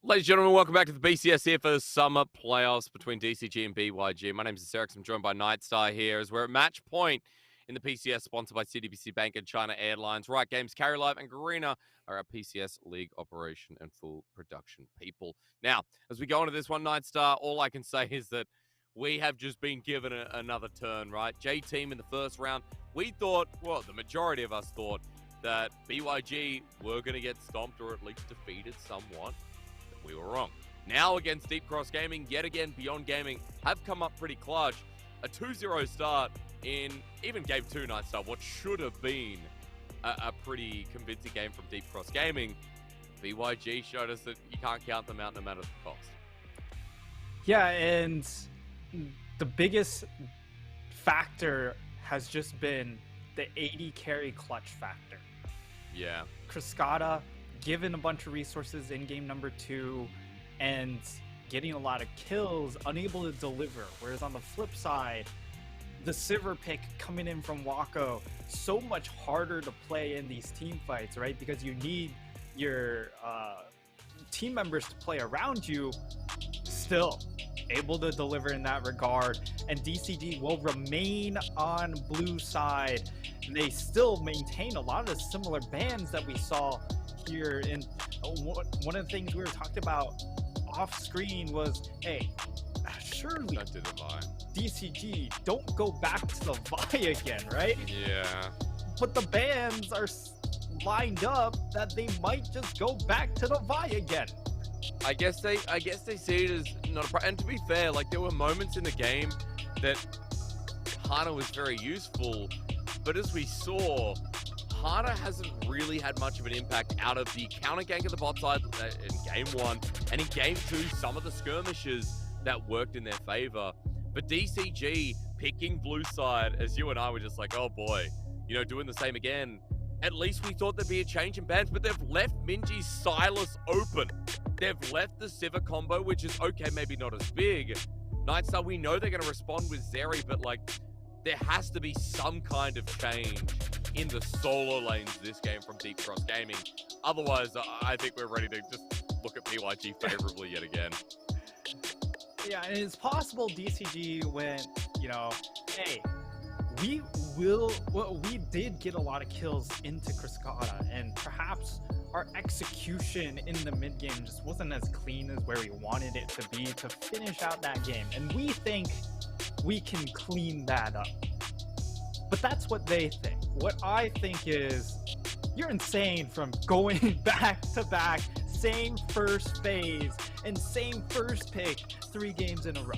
Ladies and gentlemen, welcome back to the BCS here for the summer playoffs between DCG and BYG. My name is Eric. I'm joined by Nightstar here as we're at match point in the PCS, sponsored by CTBC Bank and China Airlines. Right Games, Carry Live, and Garena are our PCS League operation and full production people. Now, as we go into this one, Nightstar, all I can say is that we have just been given another turn, right? J-Team in the first round, we thought, well, the majority of us thought that BYG were going to get stomped or at least defeated somewhat. We were wrong. Now against Deep Cross Gaming, yet again Beyond Gaming have come up pretty clutch. A 2-0 start in even Game 2 Nightstar, what should have been a pretty convincing game from Deep Cross Gaming. BYG showed us that you can't count them out no matter the cost. Yeah, and the biggest factor has just been the 80 carry clutch factor. Yeah. Cascada given a bunch of resources in game number 2 and getting a lot of kills, unable to deliver. Whereas on the flip side, the Silver pick coming in from Wako, so much harder to play in these team fights, right? Because you need your team members to play around you, still able to deliver in that regard. And DCG will remain on blue side. They still maintain a lot of the similar bans that we saw here. And one of the things we were talking about off screen was, hey, surely DCG don't go back to the Vi again, right? Yeah. But the bans are lined up that they might just go back to the Vi again. I guess they see it as not a problem. And to be fair, like, there were moments in the game that Hana was very useful, but as we saw, Hana hasn't really had much of an impact out of the counter gank of the bot side in Game 1, and in Game 2, some of the skirmishes that worked in their favor. But DCG picking blue side, as you and I were just like, oh boy, you know, doing the same again. At least we thought there'd be a change in bans, but they've left Minji's Silas open. They've left the Sivir combo, which is okay, maybe not as big. Nightstar, we know they're going to respond with Zeri, but like, there has to be some kind of change in the solo lanes this game from Deep Cross Gaming. Otherwise, I think we're ready to just look at BYG favorably yet again. Yeah, and it's possible DCG went, you know, hey, we did get a lot of kills into Cascada, and perhaps our execution in the mid game just wasn't as clean as where we wanted it to be to finish out that game. And we think we can clean that up. But that's what they think. What I think is, you're insane from going back to back, same first phase, and same first pick 3 games in a row.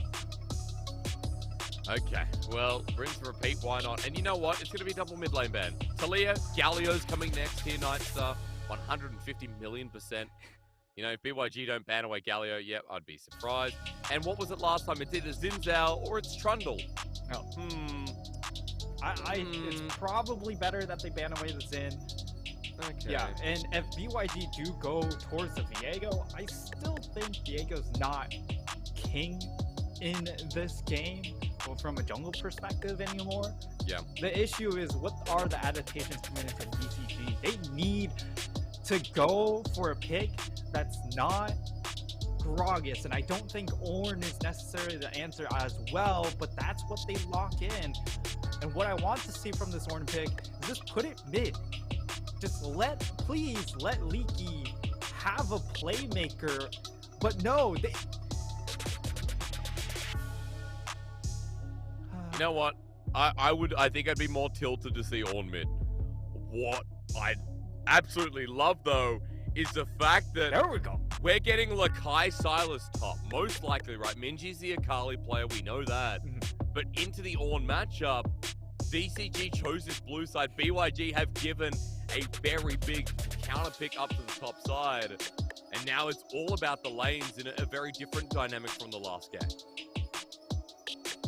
Okay, well, rinse and repeat, why not? And you know what? It's going to be double mid lane ban. Talia, Galio's coming next here, Nightstar, 150 million%. You know, if BYG don't ban away Galio, yep, I'd be surprised. And what was it last time? It's either Zinzao or it's Trundle. No. It's probably better that they ban away the Zin. Okay. Yeah, and if BYG do go towards the Viego, I still think Viego's not king in this game, or from a jungle perspective anymore. Yeah. The issue is, what are the adaptations coming in from DCG? They need to go for a pick that's not Gragas, and I don't think Ornn is necessarily the answer as well, but that's what they lock in. And what I want to see from this Ornn pick is just put it mid. Just please let Leaky have a playmaker. But no, they... You know what? I think I'd be more tilted to see Ornn mid. What I'd absolutely love, though, is the fact that there we go. We're getting Lakai Silas top, most likely, right? Minji's the Akali player, we know that. But into the Ornn matchup, DCG chose this blue side. BYG have given a very big counter pick up to the top side. And now it's all about the lanes in a very different dynamic from the last game.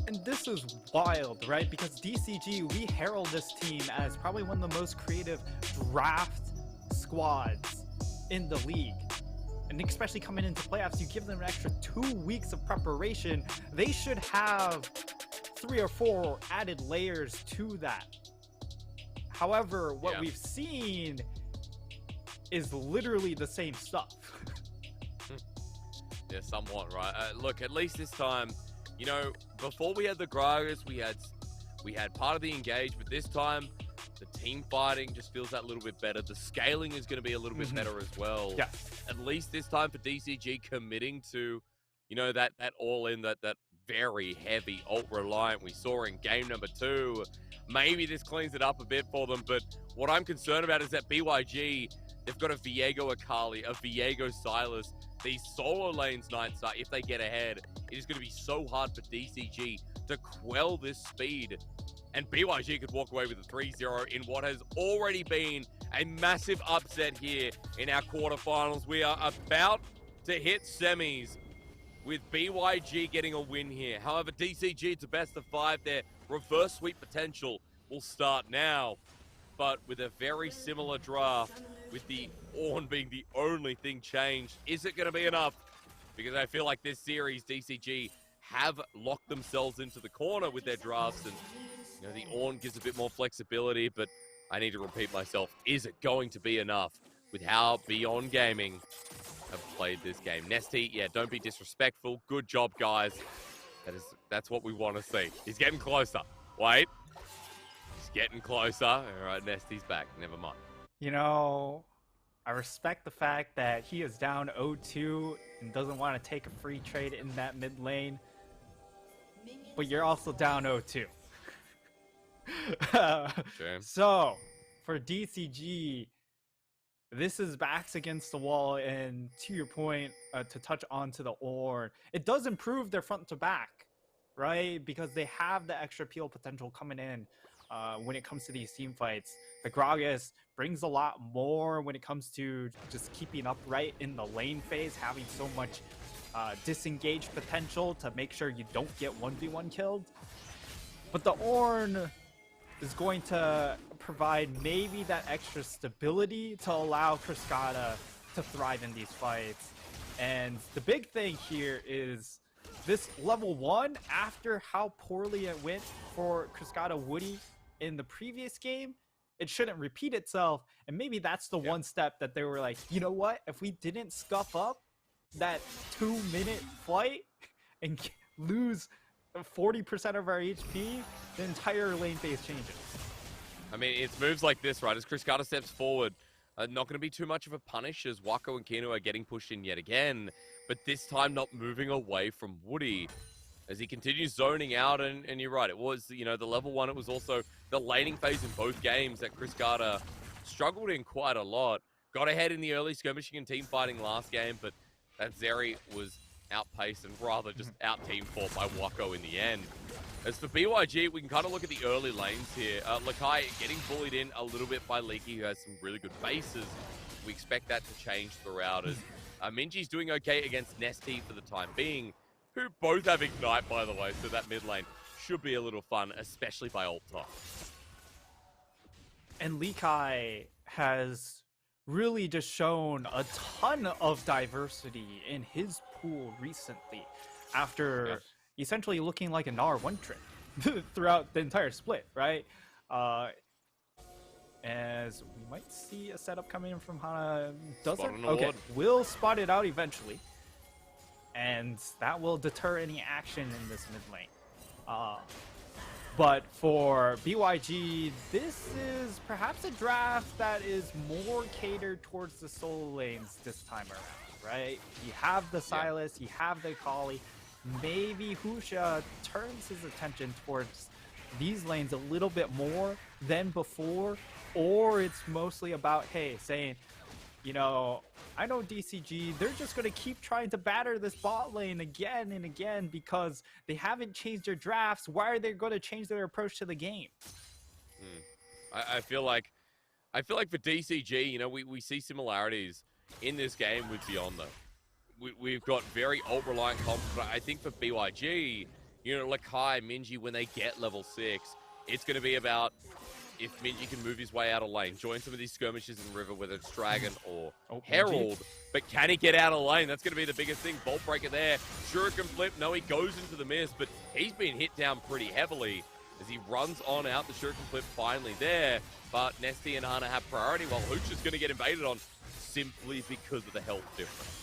And this is wild, right? Because DCG, we herald this team as probably one of the most creative draft squads in the league. And especially coming into playoffs, you give them an extra 2 weeks of preparation. They should have 3 or 4 added layers to that. However, what we've seen is literally the same stuff. Yeah, somewhat, right? Look, at least this time, you know, before we had the Gragas, we had part of the engage, but this time, the team fighting just feels that little bit better. The scaling is going to be a little bit better as well. Yeah. At least this time for DCG committing to, you know, that all-in, that very heavy ult-reliant we saw in game number 2. Maybe this cleans it up a bit for them, but what I'm concerned about is that BYG, they've got a Viego Akali, a Viego Silas, these solo lanes Nightstar, if they get ahead, it is going to be so hard for DCG to quell this speed. And BYG could walk away with a 3-0 in what has already been a massive upset here in our quarterfinals. We are about to hit semis with BYG getting a win here. However, DCG, it's a best of 5. Their reverse sweep potential will start now. But with a very similar draft, with the Ornn being the only thing changed, is it going to be enough? Because I feel like this series, DCG have locked themselves into the corner with their drafts, and you know, the Ornn gives a bit more flexibility, but I need to repeat myself. Is it going to be enough with how Beyond Gaming have played this game? Nesty, yeah, don't be disrespectful. Good job, guys. That's what we want to see. He's getting closer. Wait. He's getting closer. All right, Nesty's back. Never mind. You know, I respect the fact that he is down 0-2 and doesn't want to take a free trade in that mid lane. But you're also down 0-2. So, for DCG, this is backs against the wall, and to your point, to touch onto the Ornn, it does improve their front to back, right? Because they have the extra peel potential coming in when it comes to these team fights. The Gragas brings a lot more when it comes to just keeping upright in the lane phase, having so much disengaged potential to make sure you don't get 1v1 killed. But the Ornn is going to provide maybe that extra stability to allow Cascada to thrive in these fights. And the big thing here is this level 1, after how poorly it went for Cascada Woody in the previous game, it shouldn't repeat itself. And maybe that's the one step that they were like, you know what, if we didn't scuff up that 2-minute fight and lose 40% of our HP, the entire lane phase changes. I mean, it's moves like this, right? As Cascada steps forward, not going to be too much of a punish as Wako and Kino are getting pushed in yet again, but this time not moving away from Woody as he continues zoning out. And you're right, it was, you know, the level 1, it was also the laning phase in both games that Cascada struggled in quite a lot. Got ahead in the early skirmishing and team fighting last game, but that Zeri was outpaced and rather just out-team fought by Wako in the end. As for BYG, we can kind of look at the early lanes here. Lakai getting bullied in a little bit by Leaky, who has some really good bases. We expect that to change throughout as Minji's doing okay against Nesty for the time being, who both have Ignite, by the way, so that mid lane should be a little fun, especially by ult time. And Leaky has really just shown a ton of diversity in his pool recently after essentially looking like a Gnar one trick throughout the entire split, right? As we might see a setup coming in from Hana. Doesn't? Okay, we'll spot it out eventually. And that will deter any action in this mid lane. But for BYG, this is perhaps a draft that is more catered towards the solo lanes this time around, right? You have the Silas, you have the Kali. Maybe Husha turns his attention towards these lanes a little bit more than before, or it's mostly about, hey, saying, you know, I know DCG, they're just going to keep trying to batter this bot lane again and again because they haven't changed their drafts. Why are they going to change their approach to the game? I feel like for DCG, you know, we see similarities in this game with Beyond, though. We've got very ult-reliant comp, but I think for BYG, you know, Lakai, Minji, when they get level 6, it's going to be about if Minji can move his way out of lane, join some of these skirmishes in River, whether it's Dragon or Herald, but can he get out of lane? That's going to be the biggest thing. Bolt Breaker there. Shuriken Flip, no, he goes into the mist, but he's been hit down pretty heavily as he runs on out. The Shuriken Flip finally there, but Nesty and Hana have priority while Hooch is going to get invaded on simply because of the health difference.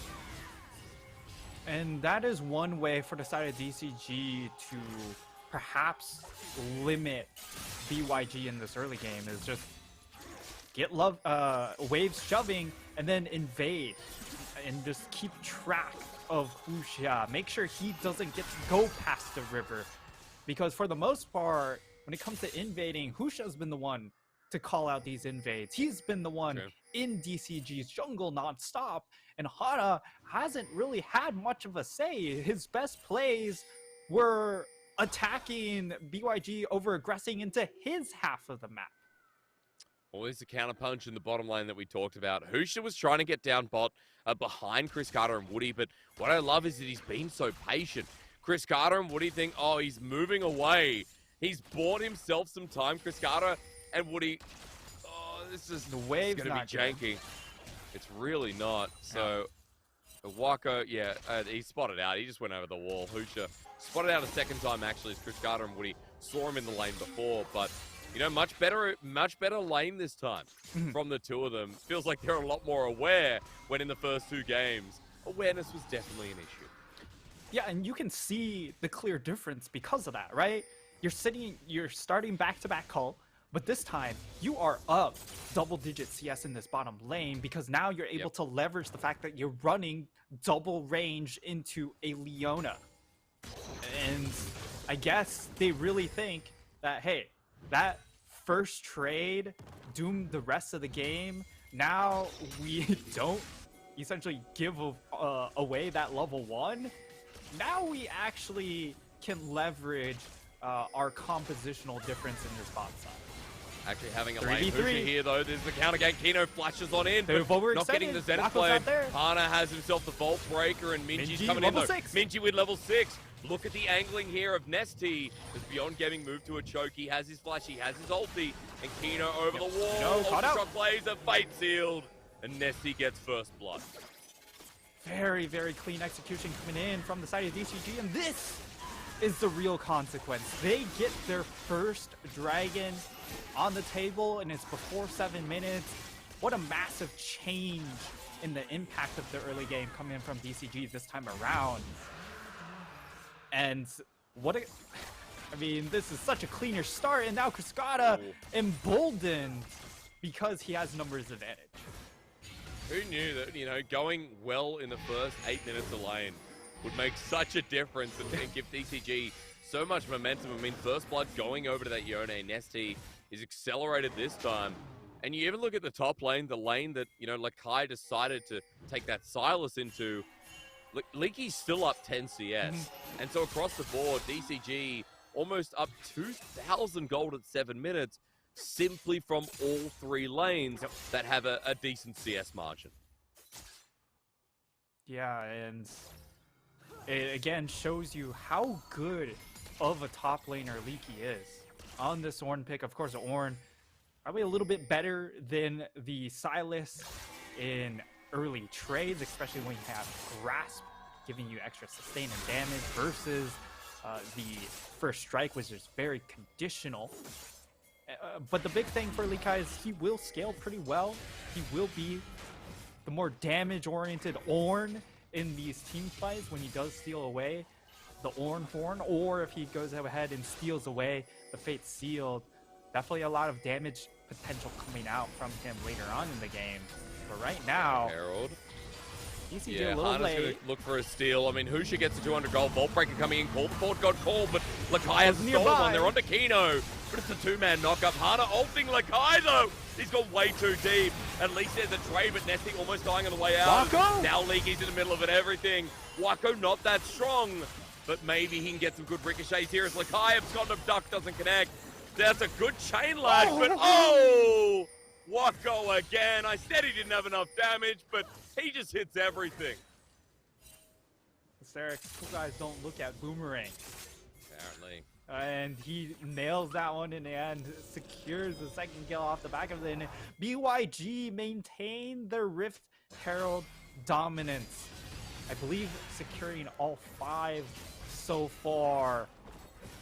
And that is one way for the side of DCG to perhaps limit BYG in this early game, is just get waves shoving and then invade and just keep track of Husha. Make sure he doesn't get to go past the river, because for the most part, when it comes to invading, Husha's been the one to call out these invades. He's been the one in DCG's jungle nonstop, and Hana hasn't really had much of a say. His best plays were attacking BYG over aggressing into his half of the map. Always the counterpunch in the bottom lane that we talked about. Husha was trying to get down bot behind Chris Carter and Woody, but what I love is that he's been so patient. Chris Carter and Woody think, oh, he's moving away. He's bought himself some time. Chris Carter and Woody, oh, this is the wave's going to be janky. Good. It's really not. So, Wako, he spotted out. He just went over the wall. Husha spotted out a second time, actually, as Chris Carter and Woody saw him in the lane before. But, you know, much better lane this time from the two of them. Feels like they're a lot more aware when in the first two games, awareness was definitely an issue. Yeah, and you can see the clear difference because of that, right? You're starting back-to-back call, but this time you are up double-digit CS in this bottom lane because now you're able to leverage the fact that you're running double range into a Leona. And I guess they really think that, hey, that first trade doomed the rest of the game. Now we don't essentially give away that level 1. Now we actually can leverage our compositional difference in this bot side. Actually having a lane Husha here, though. There's the counter gank. Kino flashes on in, but not getting the Zenith blade. Hana has himself the Bolt Breaker, and Minji's coming in, though. Minji with level 6. Look at the angling here of Nesty. As Beyond getting moved to a choke. He has his flash, he has his ulti, and Kino over the wall. Ultra-shock blaze, a fate sealed, and Nesty gets first blood. Very, very clean execution coming in from the side of DCG, and this is the real consequence. They get their first dragon on the table, and it's before 7 minutes. What a massive change in the impact of the early game coming in from DCG this time around. And I mean, this is such a cleaner start, and now Cascada emboldened because he has numbers advantage. Who knew that, you know, going well in the first 8 minutes of lane would make such a difference and give DCG so much momentum. I mean, first blood going over to that Yone. Nesty is accelerated this time. And you even look at the top lane, the lane that, you know, Lakai decided to take that Silas into. Leaky's still up 10 CS. And so across the board, DCG almost up 2,000 gold at 7 minutes, simply from all 3 lanes that have a decent CS margin. Yeah, and it again shows you how good of a top laner Leaky is. On this Ornn pick, of course, Ornn probably a little bit better than the Silas in early trades, especially when you have Grasp giving you extra sustain and damage versus the first strike, which is very conditional. But the big thing for Leaky is he will scale pretty well. He will be the more damage-oriented Ornn in these team fights when he does steal away the Ornn Horn, or if he goes ahead and steals away the the fate sealed. Definitely a lot of damage potential coming out from him later on in the game. But right now, Herald. DCG Yeah, a little Hana's late. going to look for a steal. I mean, Husha gets a 200 gold. Vault Breaker coming in. Call the Fort God call, but Lakai has stolen one. They're on to Kino. But it's a two-man knockup. Hana ulting Lakai, though. He's gone way too deep. At least there's a trade, but Nesty almost dying on the way out. Wako? Now Leaky's in the middle of it, everything. Wako not that strong, but maybe he can get some good ricochets here as Lakai absconded duck doesn't connect. That's a good chain lag, but oh! Wako again. I said he didn't have enough damage, but he just hits everything. Sarek, you guys don't look at Boomerang. Apparently. And he nails that one in the end, secures the second kill off the back of it. And BYG maintain their Rift Herald dominance. I believe securing all 5 so far.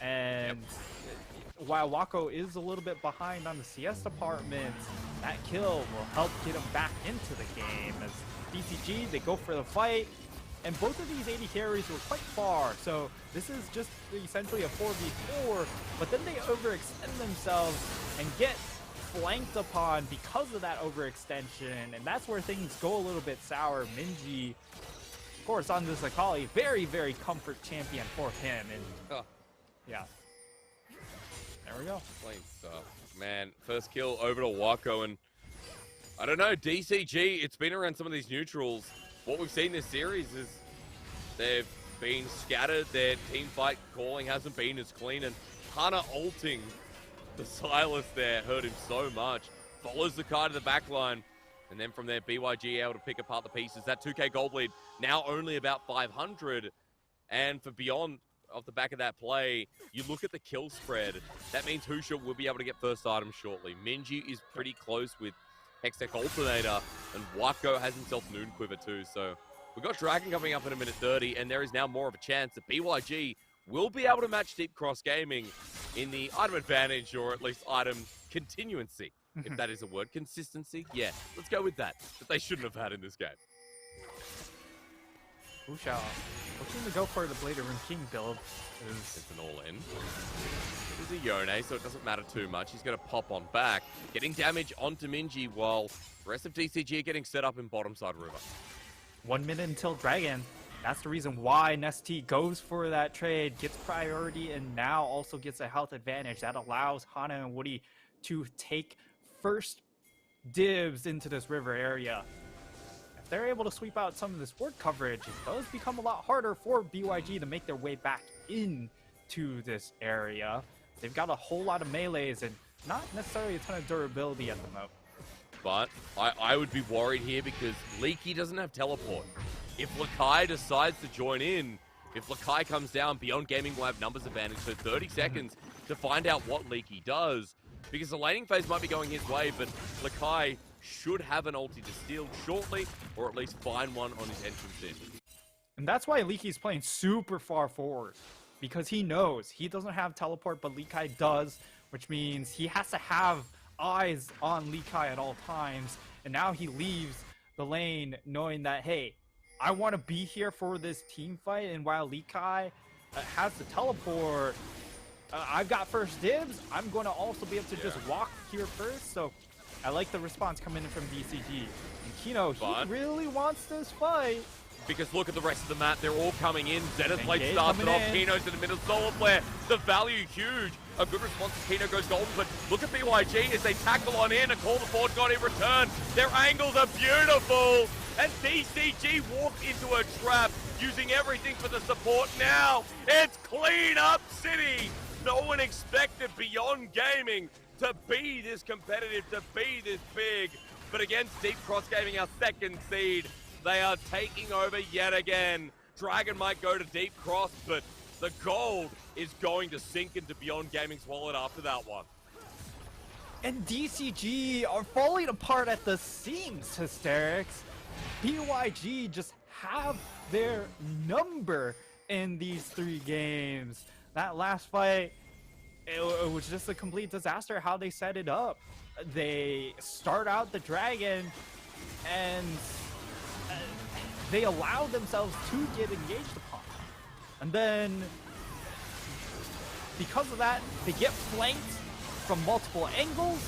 And while Wako is a little bit behind on the CS department, that kill will help get him back into the game. As DCG, they go for the fight. And both of these AD carries were quite far, so this is just essentially a 4v4, but then they overextend themselves and get flanked upon because of that overextension, and that's where things go a little bit sour. Minji, of course, on this Akali, very, very comfort champion for him, and yeah. There we go. Plain stuff. Man, first kill over to Wako, and I don't know, DCG, it's been around some of these neutrals. What we've seen this series is they've been scattered, their team fight calling hasn't been as clean, and Hana ulting the Silas there hurt him so much. Follows the car to the back line, and then from there, BYG able to pick apart the pieces. That 2k gold lead now only about 500, and for beyond off the back of that play, you look at the kill spread, that means Husha will be able to get first item shortly. Minji is pretty close with Hextech Alternator, and Wako has himself Noon Quiver too, so we've got Dragon coming up in a minute 30, and there is now more of a chance that BYG will be able to match Deep Cross Gaming in the item advantage, or at least item continuancy, if that is a word. Consistency? Yeah, let's go with that they shouldn't have had in this game. Husha looking to go for the Blade of Rune King build. It's an all-in. It is a Yone, so it doesn't matter too much. He's going to pop on back, getting damage onto Minji while the rest of DCG are getting set up in bottom side river. 1 minute until Dragon. That's the reason why Nesty goes for that trade, gets priority, and now also gets a health advantage. That allows Hana and Woody to take first dibs into this river area. If they're able to sweep out some of this ward coverage, it does become a lot harder for BYG to make their way back into this area. They've got a whole lot of melees and not necessarily a ton of durability at the moment. But I would be worried here because Leaky doesn't have teleport. If Lakai decides to join in, if Lakai comes down, Beyond Gaming will have numbers advantage, so 30 seconds to find out what Leaky does. Because the laning phase might be going his way, but Lakai should have an ulti to steal shortly, or at least find one on his entrance in. And that's why Leaky's playing super far forward. Because he knows he doesn't have teleport, but Leaky does, which means he has to have eyes on Leaky at all times. And now he leaves the lane knowing that, hey, I want to be here for this team fight, and while Leaky has the teleport, I've got first dibs. I'm going to also be able to just walk here first, so I like the response coming in from DCG. And Kino, he really wants this fight. Because look at the rest of the map, they're all coming in. Zenith Blade starts it off, Kino's in the middle, Solar Flare, the value huge. A good response to Kino goes golden, but look at BYG as they tackle on in and call the Fort God in return. Their angles are beautiful, and DCG walked into a trap, using everything for the support now. It's Clean Up City. No one expected Beyond Gaming to be this competitive, to be this big. But against Deep Cross Gaming, our second seed, they are taking over yet again. Dragon might go to Deep Cross, but the gold is going to sink into Beyond Gaming's wallet after that one. And DCG are falling apart at the seams, Hysterics. BYG just have their number in these 3 games. That last fight, it was just a complete disaster how they set it up. They start out the Dragon, and they allow themselves to get engaged upon. And then because of that, they get flanked from multiple angles.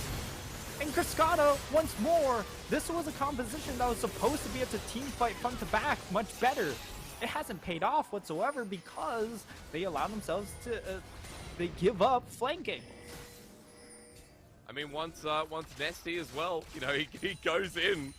And Cascada, once more, this was a composition that was supposed to be able to team fight front to back much better. It hasn't paid off whatsoever because they allow themselves to, they give up flanking. I mean, once Nesty as well, you know, he goes in,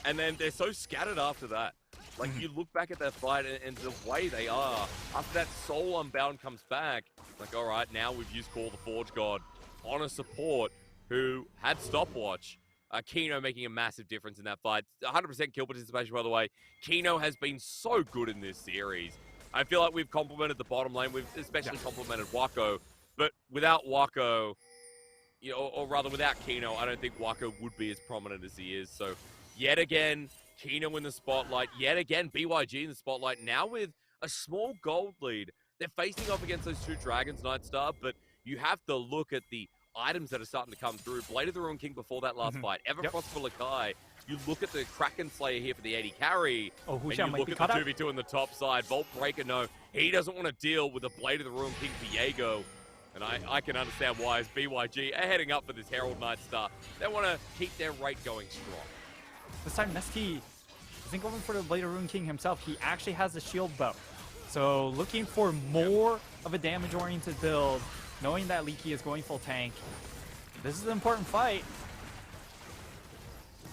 and then they're so scattered after that. Like, you look back at that fight and the way they are, after that Soul Unbound comes back, like, all right, now we've used Call the Forge God on a support who had stopwatch. Kino making a massive difference in that fight. 100% kill participation, by the way. Kino has been so good in this series. I feel like we've complimented the bottom lane. We've especially complimented Wako. But without Wako, you know, or rather without Kino, I don't think Wako would be as prominent as he is. So yet again, Kino in the spotlight. Yet again, BYG in the spotlight. Now with a small gold lead. They're facing off against those two Dragons, Nightstar, but you have to look at the items that are starting to come through. Blade of the Ruined King before that last fight. Everfrost for Lakai. You look at the Kraken Slayer here for the 80 carry. Oh, and you look at the 2v2 on the top side. Volt Breaker, no. He doesn't want to deal with the Blade of the Ruined King Viego. And I can understand why, as BYG are heading up for this Herald Nightstar. They want to keep their rate going strong. This time, Nesty isn't going for the Blade of Ruined King himself. He actually has the shield bow. So looking for more of a damage-oriented build, knowing that Leaky is going full tank. This is an important fight.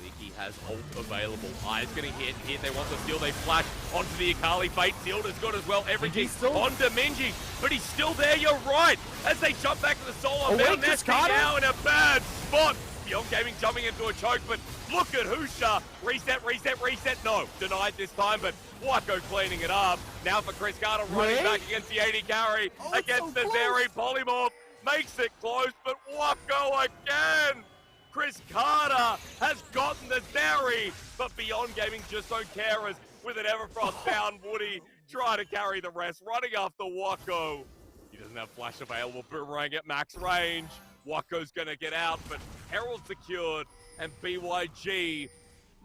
Leaky has ult available. Eyes gonna hit. They want the steal. They flash onto the Akali. Fate sealed is good as well. Everything onto Minji, but he's still there. You're right. As they jump back to the solo, Nesty now in a bad spot. Beyond Gaming jumping into a choke, but look at Husha. Reset, reset, reset. No, denied this time, but Wako cleaning it up. Now for Chris Carter running back against the 80 carry, against the very polymorph. Makes it close, but Wako again. Chris Carter has gotten the Zeri, but Beyond Gaming just don't care as with an Everfrost down, Woody try to carry the rest, running after Wako. He doesn't have flash available, Boomerang at max range. Wako's gonna get out, but Herald secured, and BYG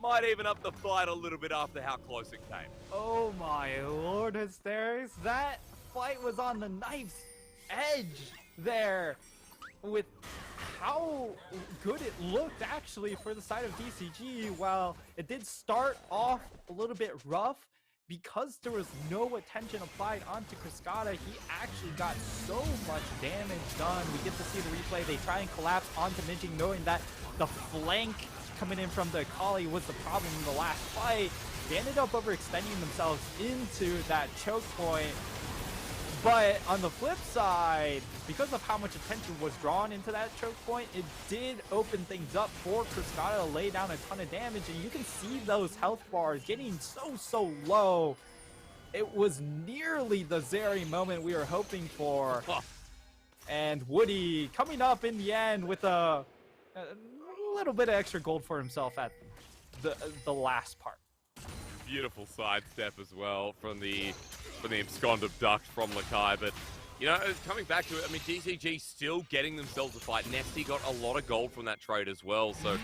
might even up the fight a little bit after how close it came. Oh my lord, Asterios, that fight was on the knife's edge there with how good it looked actually for the side of DCG. While it did start off a little bit rough, because there was no attention applied onto Cascada, he actually got so much damage done. We get to see the replay. They try and collapse onto Minji, knowing that the flank coming in from the Akali was the problem in the last fight. They ended up overextending themselves into that choke point. But on the flip side, because of how much attention was drawn into that choke point, it did open things up for Cascada to lay down a ton of damage, and you can see those health bars getting so low. It was nearly the Zeri moment we were hoping for. And Woody coming up in the end with a little bit of extra gold for himself at the last part. Beautiful sidestep as well from the abscond abduct from Lakai, but you know, coming back to it, I mean, DCG still getting themselves a fight. Nesty got a lot of gold from that trade as well, so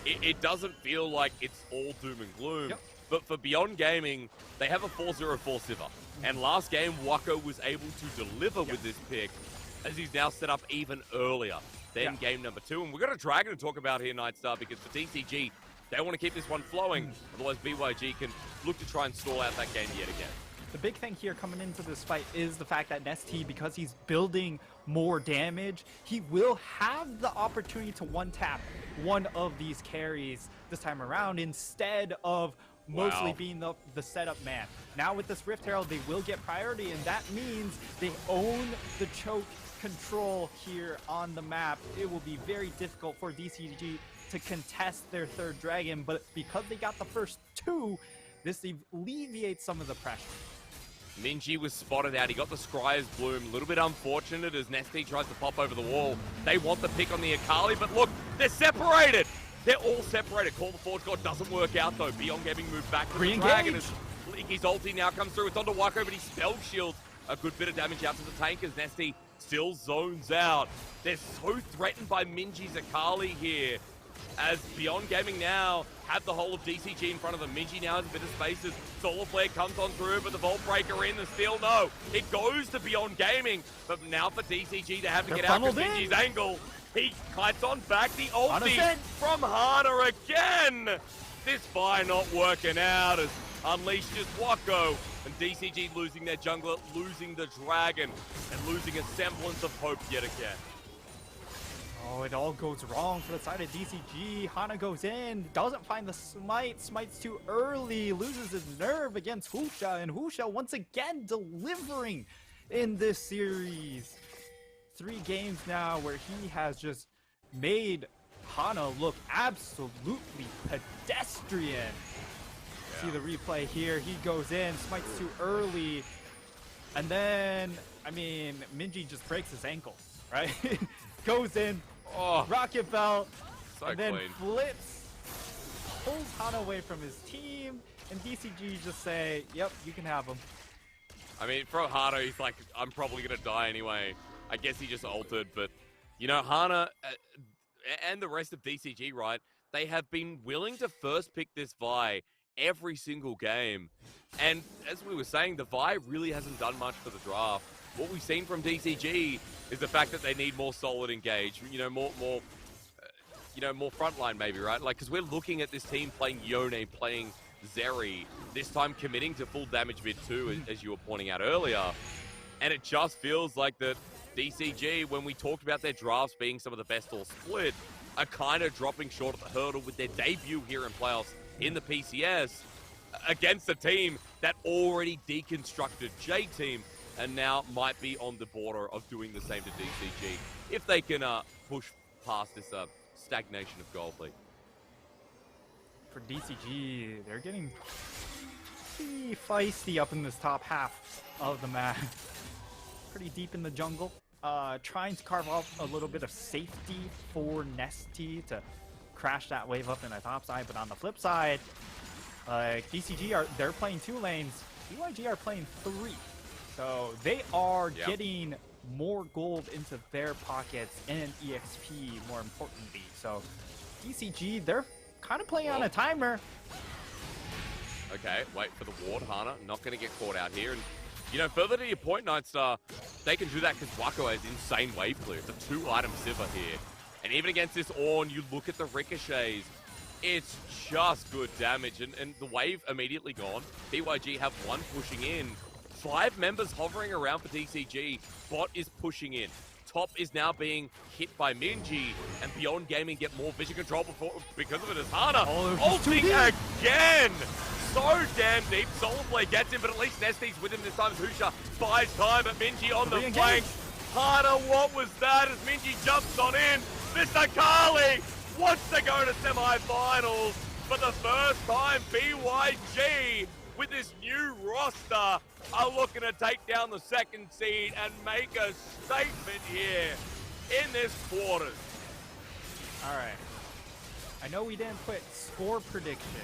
it doesn't feel like it's all doom and gloom. Yep. But for Beyond Gaming, they have a 4-0-4 Sivir, and last game Wako was able to deliver with this pick, as he's now set up even earlier than game number 2. And we've got a Dragon to talk about here, Nightstar, because for DCG, they want to keep this one flowing, otherwise BYG can look to try and stall out that game yet again. The big thing here coming into this fight is the fact that Nesty, because he's building more damage, he will have the opportunity to one-tap one of these carries this time around instead of mostly being the setup man. Now with this Rift Herald, they will get priority, and that means they own the choke control here on the map. It will be very difficult for DCG to contest their third dragon, but because they got the first two, this alleviates some of the pressure. Minji was spotted out. He got the Scryer's Bloom. A little bit unfortunate as Nesty tries to pop over the wall. They want the pick on the Akali, but look, they're separated. They're all separated. Call the Forge God doesn't work out, though. Beyond Gaming moved back to the Dragon as Leaky's ulti now comes through. It's onto Wako, but he spell shields a good bit of damage out to the tank as Nesty still zones out. They're so threatened by Minji's Akali here. as Beyond Gaming now have the whole of DCG in front of them. Minji now has a bit of spaces. Solar Flare comes on through, but the Vault Breaker in, the steal, no. It goes to Beyond Gaming, but now for DCG to have to get out of Minji's angle. He kites on back, the ulti from Hana again. This Vi not working out as Unleashed is Wako, and DCG losing their jungler, losing the dragon, and losing a semblance of hope yet again. Oh, it all goes wrong for the side of DCG. Hana goes in, doesn't find the smite, smites too early, loses his nerve against Husha, and Husha once again delivering in this series. 3 games now where he has just made Hana look absolutely pedestrian. Yeah. See the replay here, he goes in, smites too early, and then, I mean, Minji just breaks his ankle, right? Goes in, Rocket Belt, so and then clean. Flips, pulls Hana away from his team, and DCG just say, yep, you can have him. I mean, for Hana, he's like, I'm probably going to die anyway. I guess he just altered, but, you know, Hana and the rest of DCG, right, they have been willing to first pick this Vi every single game. And as we were saying, the Vi really hasn't done much for the draft. What we've seen from DCG is the fact that they need more solid engage, you know, more frontline maybe, right? Like, because we're looking at this team playing Yone, playing Zeri, this time committing to full damage mid too, as you were pointing out earlier. And it just feels like that DCG, when we talked about their drafts being some of the best all split, are kind of dropping short of the hurdle with their debut here in playoffs in the PCS against a team that already deconstructed J-Team and now might be on the border of doing the same to DCG if they can push past this stagnation of Gold League. For DCG, they're getting pretty feisty up in this top half of the map. Pretty deep in the jungle. Trying to carve out a little bit of safety for Nesty to crash that wave up in the top side, but on the flip side, DCG they're playing 2 lanes, BYG are playing 3. So they are getting more gold into their pockets and EXP more importantly. So DCG, they're kind of playing on a timer. Okay, wait for the ward, Hana. Not going to get caught out here. And, you know, further to your point, Nightstar, they can do that because Wako has insane wave clear. It's a 2-item Sivir here. And even against this Ornn, you look at the ricochets. It's just good damage. And the wave immediately gone. BYG have 1 pushing in. 5 members hovering around for DCG. Bot is pushing in. Top is now being hit by Minji. And Beyond Gaming get more vision control because of it as Hana. Ulting again! So damn deep. Solar Flare gets him, but at least Nesty's with him this time as Husha buys time, but Minji on the flank. Hana, what was that as Minji jumps on in? Mr. Kali wants to go to semi-finals for the first time. BYG with this new roster are looking to take down the 2nd seed and make a statement here in this quarters. All right. I know we didn't put score prediction,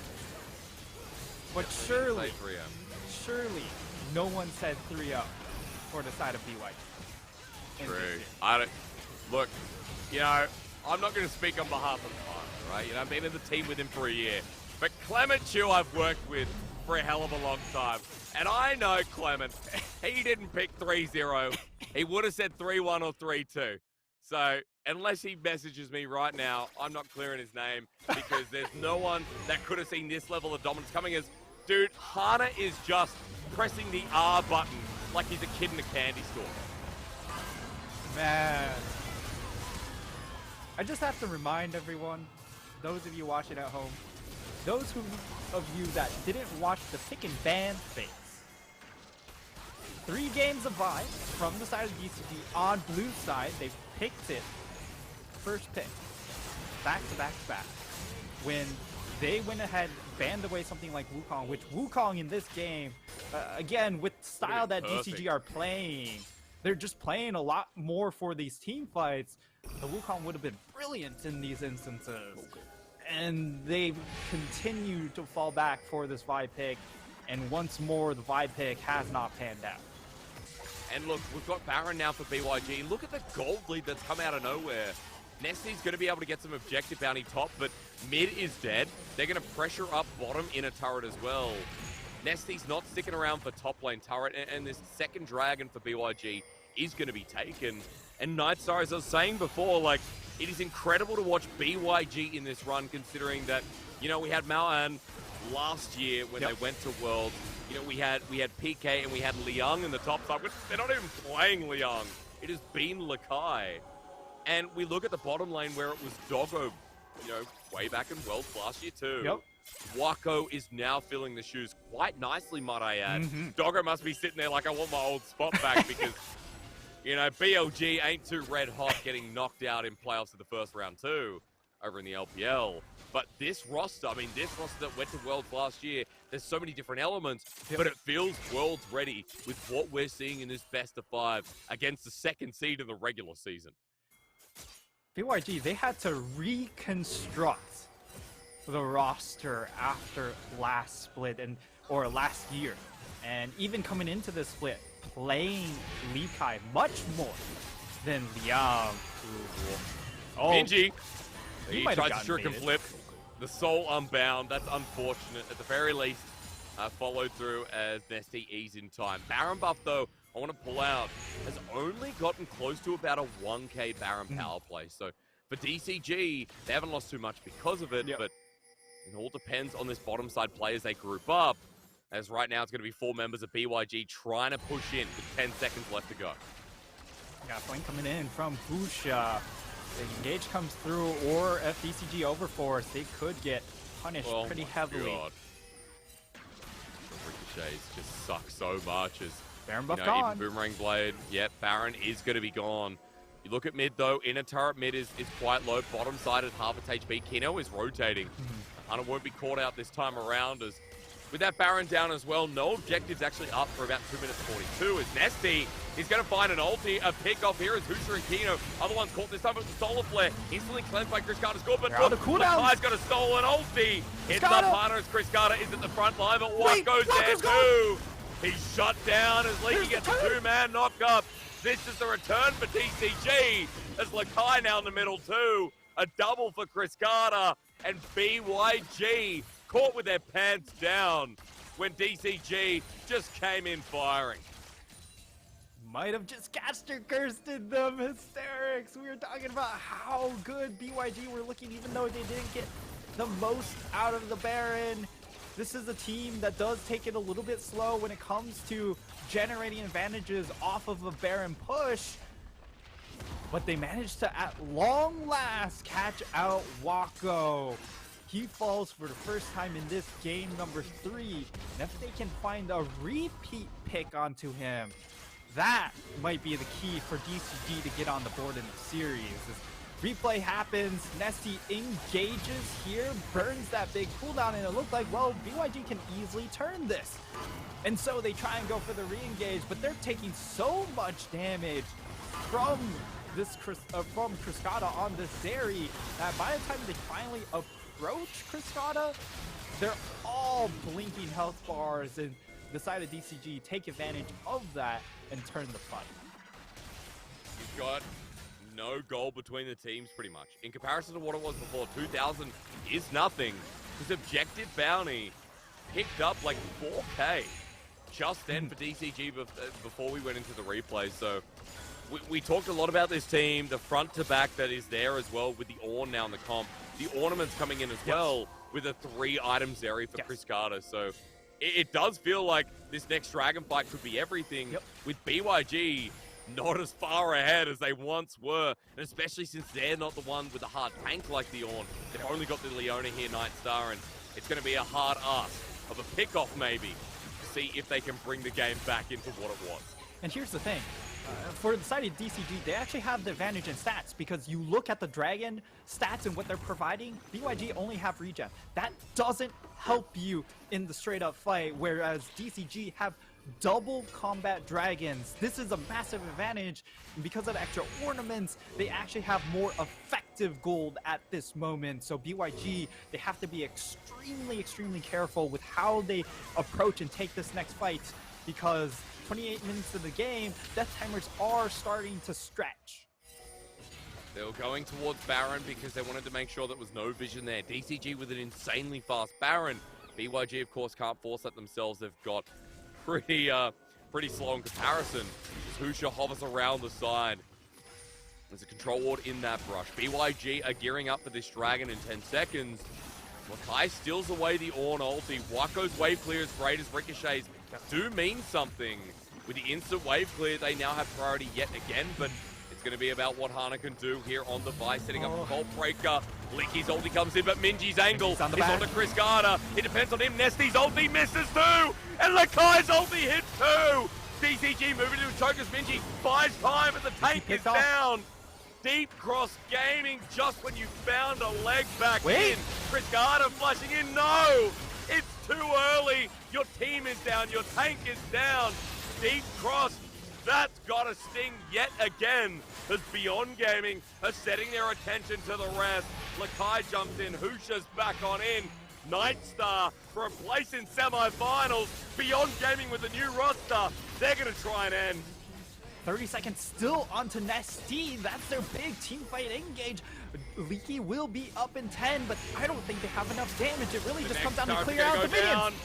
but surely no one said 3-0 for the side of BYG. True. Look, you know, I'm not going to speak on behalf of Hana, right? You know, I've been in the team with him for a year. But Clement Chu I've worked with for a hell of a long time. And I know Clement, he didn't pick 3-0. He would have said 3-1 or 3-2. So unless he messages me right now, I'm not clearing his name because there's no one that could have seen this level of dominance coming as, dude, Hana is just pressing the R button like he's a kid in a candy store. Man. I just have to remind everyone, those of you watching at home, those of you that didn't watch the pick and ban phase. 3 games of Vi from the side of DCG on blue side. They picked it first pick, back to back to back. When they went ahead, banned away something like Wukong, which Wukong in this game, again, with the style that DCG are playing, they're just playing a lot more for these team fights. The Wukong would have been brilliant in these instances. And they continue to fall back for this Vi pick. And once more, the Vi pick has not panned out. And look, we've got Baron now for BYG. Look at the gold lead that's come out of nowhere. Nestie's going to be able to get some objective bounty top, but mid is dead. They're going to pressure up bottom in a turret as well. Nestie's not sticking around for top lane turret, and this second dragon for BYG is going to be taken. And Nightstar, as I was saying before, like, it is incredible to watch BYG in this run, considering that, you know, we had Maoan last year when they went to Worlds. You know, we had PK and we had Liang in the top side, which they're not even playing Liang. It has been Lakai. And we look at the bottom lane where it was Doggo, you know, way back in Worlds last year too. Yep. Wako is now filling the shoes quite nicely, might I add. Doggo must be sitting there like, I want my old spot back because, you know, BLG ain't too red hot getting knocked out in playoffs in the first round too over in the LPL. But this roster, I mean, this roster that went to Worlds last year, there's so many different elements, but it feels Worlds ready with what we're seeing in this best of 5 against the second seed in the regular season. BYG, they had to reconstruct the roster after last split or last year. And even coming into this split, playing Lee Kai much more than Liang. Oh, Benji, he might have tries to shuriken baited. flip. The soul unbound. That's unfortunate. At the very least, followed through as Nestie ease in time. Baron buff, though, I want to pull out, has only gotten close to about a 1k Baron power play. So for DCG, they haven't lost too much because of it, but it all depends on this bottom side play as they group up. As right now, it's going to be 4 members of BYG trying to push in with 10 seconds left to go. Got a point coming in from Busha. The engage comes through, or if DCG overforce, they could get punished pretty heavily. God. The ricochets just suck so much as Baron buff even gone. Boomerang Blade. Yep, Baron is going to be gone. You look at mid though, inner turret mid is quite low. Bottom side at half its HP. Kino is rotating. Hunter won't be caught out this time around as with that Baron down as well. No objectives actually up for about 2 minutes 42 as Nestie is going to find an ulti, a pick off here as Husha and Kino. Other one's caught this time with the Solar Flare. Instantly cleansed by Chris Carter's good, but Lakai's got a stolen ulti. Hits up Hunter as Chris Carter is at the front line, but Waco's there too. He's shut down as Leaky gets a 2-man knock up. This is the return for DCG as Lakai now in the middle too. A double for Chris Carter and BYG caught with their pants down when DCG just came in firing. Might have just caster cursed them. Hysterics. We were talking about how good BYG were looking even though they didn't get the most out of the Baron. This is a team that does take it a little bit slow when it comes to generating advantages off of a Baron push. But they managed to, at long last, catch out Wako. He falls for the first time in this game number 3. And if they can find a repeat pick onto him, that might be the key for DCG to get on the board in the series. As replay happens, Nestie engages here, burns that big cooldown, and it looked like, well, BYG can easily turn this. And so they try and go for the re-engage, but they're taking so much damage from this from Kriskata on this Zeri that by the time they finally approach Kriskata, they're all blinking health bars, and decided DCG take advantage of that and turn the fight. You've got no goal between the teams pretty much. In comparison to what it was before, 2,000 is nothing. His objective bounty picked up like 4k just then for DCG before we went into the replay. So we talked a lot about this team, the front to back that is there as well with the Ornn now in the comp. The ornaments coming in as well with a 3-item Zeri for Chris Carter. So it does feel like this next Dragon fight could be everything with BYG not as far ahead as they once were, and especially since they're not the one with a hard tank like the Ornn. They've only got the Leona here, Nightstar, and it's going to be a hard ask of a pick-off maybe to see if they can bring the game back into what it was. And here's the thing. For the side of DCG, they actually have the advantage in stats because you look at the Dragon stats and what they're providing, BYG only have regen. That doesn't help you in the straight-up fight, whereas DCG have double combat dragons. This is a massive advantage, and because of the extra ornaments, they actually have more effective gold at this moment. So BYG, they have to be extremely careful with how they approach and take this next fight, because 28 minutes of the game, death timers are starting to stretch. They were going towards Baron because they wanted to make sure there was no vision there. DCG with an insanely fast Baron. BYG, of course, can't force that themselves. They've got pretty slow in comparison. Husha hovers around the side. There's a control ward in that brush. BYG are gearing up for this dragon in 10 seconds. Lakai steals away the Ornn ulti. Wako's wave clear as great as Ricochet's do mean something. With the instant wave clear, they now have priority yet again, but it's going to be about what Hana can do here on the Vice, setting up a Bolt Breaker. Leaky's ulti comes in, but Minji's angle is onto Chris Garner. It depends on him. Nesty's ulti misses too, and Lakai's ulti hits too. DCG moving to choke as Minji buys time, and the tank is down. Deep Cross Gaming just when you found a leg back in. Chris Garner flashing in. No! It's too early. Your team is down. Your tank is down. Deep Cross, that's got to sting yet again as Beyond Gaming are setting their attention to the rest. Lakai jumps in. Husha's back on in. Nightstar for a place in semifinals. Beyond Gaming with a new roster. They're going to try and end. 30 seconds still onto Nesty. That's their big team fight engage. Leaky will be up in 10, but I don't think they have enough damage. It really just comes down to clear out the minions.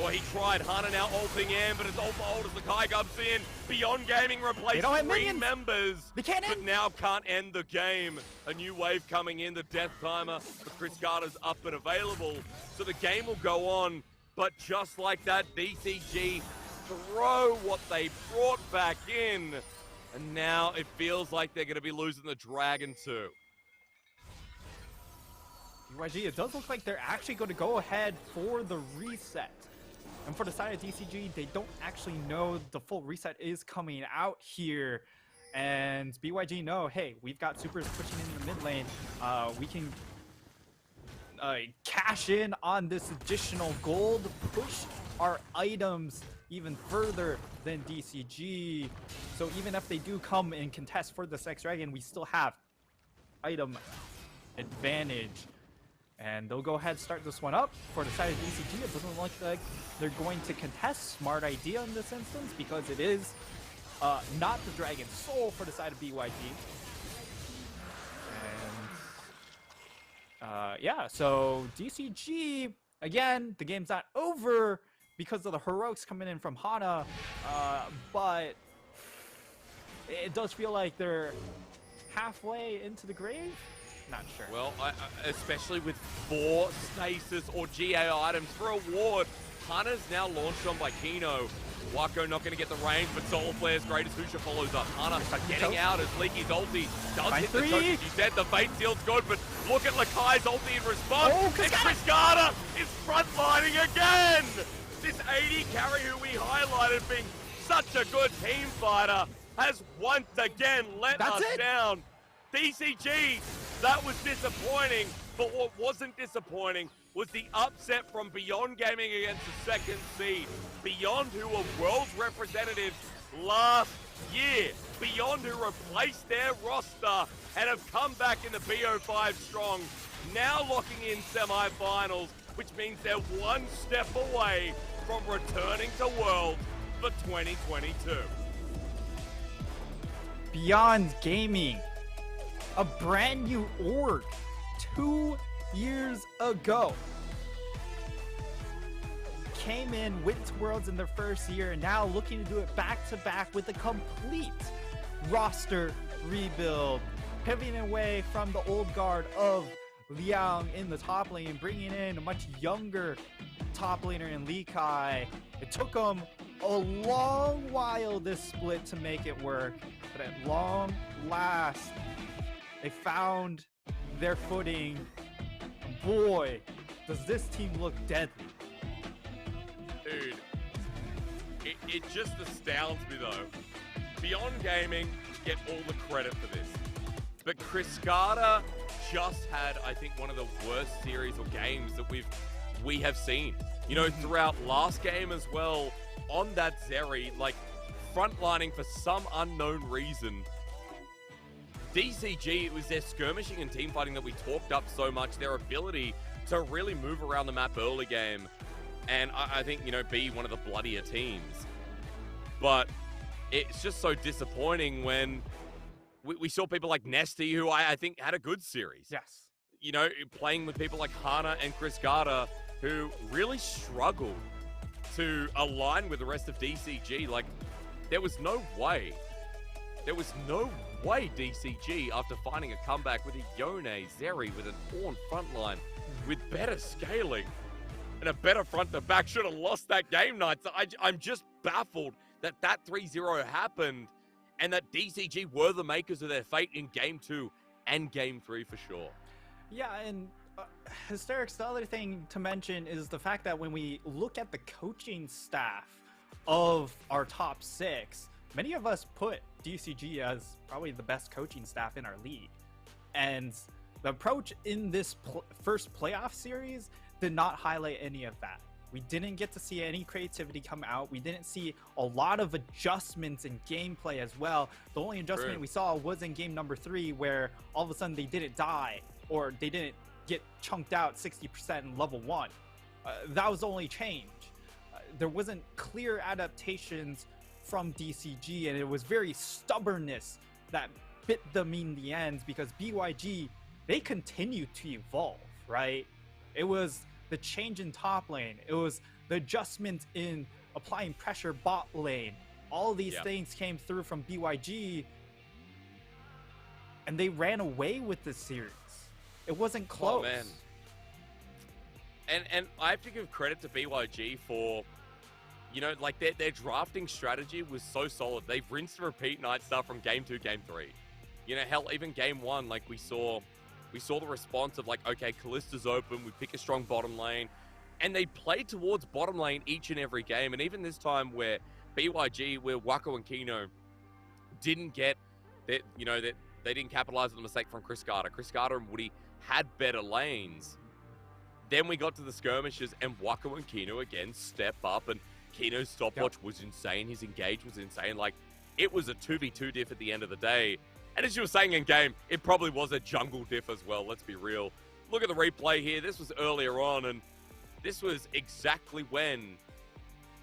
Well, he tried. Hana now ulting in, but it's all for old as the Kai comes in. Beyond Gaming replaced 3 members. They can't end. But now can't end the game. A new wave coming in. The death timer for Chris Garner's up and available. So the game will go on. But just like that, DCG throw what they brought back in. And now it feels like they're going to be losing the Dragon too. BYG, it does look like they're actually going to go ahead for the reset. And for the side of DCG, they don't actually know the full reset is coming out here. And BYG know, hey, we've got supers pushing in the mid lane. We can cash in on this additional gold, push our items even further than DCG. So even if they do come and contest for the Sex Dragon, we still have item advantage. And they'll go ahead and start this one up. For the side of DCG, it doesn't look like they're going to contest. Smart idea in this instance, because it is not the Dragon Soul for the side of BYG. And yeah, so DCG, again, the game's not over because of the heroics coming in from Hana, but it does feel like they're halfway into the grave. Not sure. Well, especially with 4 stasis or GA items for a ward. Hana's now launched on by Kino. Wako not going to get the range, but Solar Flare's great as Husha follows up. Hana getting out as Leaky's ulti does hit the choke. As you said, the Fate Seal's good, but look at Lakai's ulti in response. And Chris Garner is frontlining again! This 80 carry who we highlighted being such a good team fighter has once again let us down. DCG, that was disappointing, but what wasn't disappointing was the upset from Beyond Gaming against the second seed. Beyond, who were World representatives last year. Beyond, who replaced their roster and have come back in the BO5 strong. Now locking in semifinals, which means they're one step away from returning to World for 2022. Beyond Gaming, a brand new org 2 years ago, came in, went to Worlds in their first year, and now looking to do it back-to-back with a complete roster rebuild, pivoting away from the old guard of Liang in the top lane, bringing in a much younger top laner in Lee Kai. It took them a long while this split to make it work, but at long last, they found their footing. Boy, does this team look deadly. Dude, it just astounds me though. Beyond Gaming get all the credit for this. But Chris Garner just had, I think, one of the worst series or games that we have seen. You know, throughout last game as well, on that Zeri, like, frontlining for some unknown reason. DCG, it was their skirmishing and team fighting that we talked up so much, their ability to really move around the map early game, and I think, you know, be one of the bloodier teams. But it's just so disappointing when we saw people like Nesty, who I think had a good series. Yes. You know, playing with people like Hana and Chris Carter, who really struggled to align with the rest of DCG. Like, there was no way DCG, after finding a comeback with a Yone, Zeri with an Ornn frontline, with better scaling and a better front to back, should have lost that game night. So I'm just baffled that 3-0 happened and that DCG were the makers of their fate in Game 2 and Game 3 for sure. Yeah, and Hysterics, the other thing to mention is the fact that when we look at the coaching staff of our top 6, many of us put DCG as probably the best coaching staff in our league. And the approach in this first playoff series did not highlight any of that. We didn't get to see any creativity come out. We didn't see a lot of adjustments in gameplay as well. The only adjustment we saw was in game number 3, where all of a sudden they didn't die, or they didn't get chunked out 60% in level 1. That was the only change. There wasn't clear adaptations from DCG, and it was very stubbornness that bit them in the end, because BYG, they continued to evolve, right? It was the change in top lane. It was the adjustment in applying pressure bot lane. All these things came through from BYG, and they ran away with this series. It wasn't close. Oh, man. And I have to give credit to BYG for, you know, like their drafting strategy was so solid. They've rinsed and repeat Night Star from Game 2, Game 3. You know, hell, even Game 1, like we saw the response of like, okay, Kallista's open, we pick a strong bottom lane, and they played towards bottom lane each and every game. And even this time where BYG, where Wako and Kino didn't get that, you know, that they didn't capitalize on the mistake from Chris Carter. Chris Carter and Woody had better lanes. Then we got to the skirmishes, and Wako and Kino again step up, and Kino's stopwatch was insane. His engage was insane. Like, it was a 2v2 diff at the end of the day. And as you were saying in game, it probably was a jungle diff as well, let's be real. Look at the replay here. This was earlier on, and this was exactly when...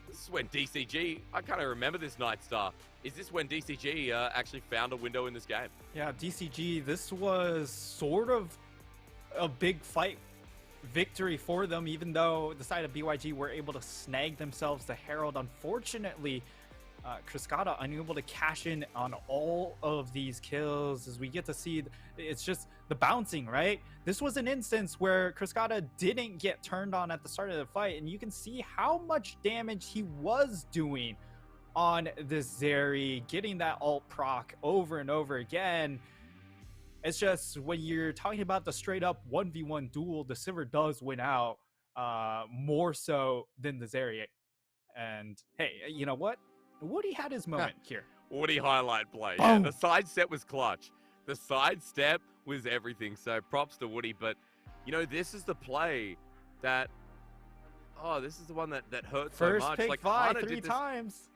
This is when DCG... I can't even remember this Night Star. Is this when DCG actually found a window in this game? Yeah, DCG, this was sort of a big fight victory for them, even though the side of BYG were able to snag themselves the Herald. Unfortunately, Cascada unable to cash in on all of these kills. As we get to see, it's just the bouncing, right? This was an instance where Cascada didn't get turned on at the start of the fight, and you can see how much damage he was doing on this Zeri, getting that ult proc over and over again. It's just, when you're talking about the straight up 1v1 duel, the Sivir does win out more so than the Zeri. And hey, you know what? Woody had his moment here. Woody highlight play. Yeah, the sidestep was clutch. The sidestep was everything. So props to Woody. But, you know, this is the play that... Oh, this is the one that hurts so much. First pick like, Vi 3 times.